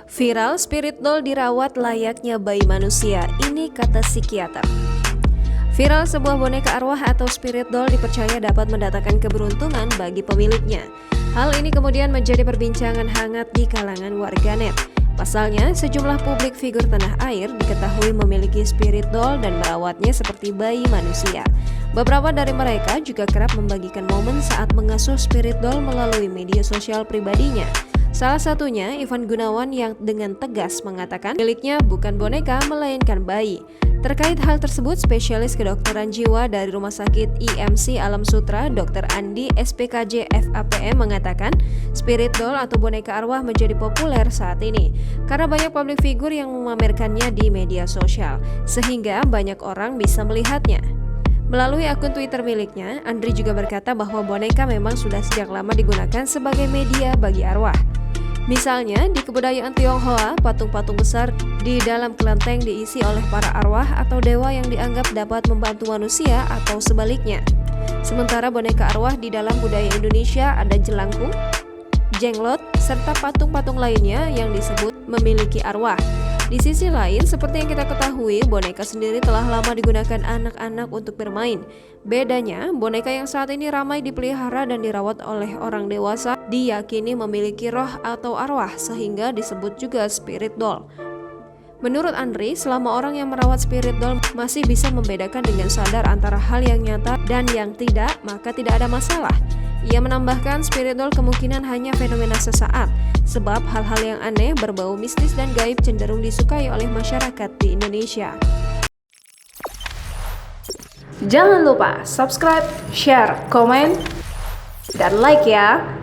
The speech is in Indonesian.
Viral, spirit doll dirawat layaknya bayi manusia, ini kata psikiater. Viral, sebuah boneka arwah atau spirit doll dipercaya dapat mendatangkan keberuntungan bagi pemiliknya. Hal ini kemudian menjadi perbincangan hangat di kalangan warganet. Pasalnya, sejumlah publik figur tanah air diketahui memiliki spirit doll dan merawatnya seperti bayi manusia. Beberapa dari mereka juga kerap membagikan momen saat mengasuh spirit doll melalui media sosial pribadinya. Salah satunya Ivan Gunawan yang dengan tegas mengatakan miliknya bukan boneka melainkan bayi. Terkait hal tersebut, spesialis kedokteran jiwa dari Rumah Sakit IMC Alam Sutra, Dr. Andi SPKJ FAPM mengatakan spirit doll atau boneka arwah menjadi populer saat ini karena banyak publik figur yang memamerkannya di media sosial, sehingga banyak orang bisa melihatnya. Melalui akun Twitter miliknya, Andri juga berkata bahwa boneka memang sudah sejak lama digunakan sebagai media bagi arwah. Misalnya, di kebudayaan Tionghoa, patung-patung besar di dalam kelenteng diisi oleh para arwah atau dewa yang dianggap dapat membantu manusia atau sebaliknya. Sementara boneka arwah di dalam budaya Indonesia ada jelangkung, jenglot, serta patung-patung lainnya yang disebut memiliki arwah. Di sisi lain, seperti yang kita ketahui, boneka sendiri telah lama digunakan anak-anak untuk bermain. Bedanya, boneka yang saat ini ramai dipelihara dan dirawat oleh orang dewasa diyakini memiliki roh atau arwah, sehingga disebut juga spirit doll. Menurut Andri, selama orang yang merawat spirit doll masih bisa membedakan dengan sadar antara hal yang nyata dan yang tidak, maka tidak ada masalah. Ia menambahkan spirit doll kemungkinan hanya fenomena sesaat, sebab hal-hal yang aneh, berbau mistis dan gaib cenderung disukai oleh masyarakat di Indonesia. Jangan lupa subscribe, share, komen, dan like ya!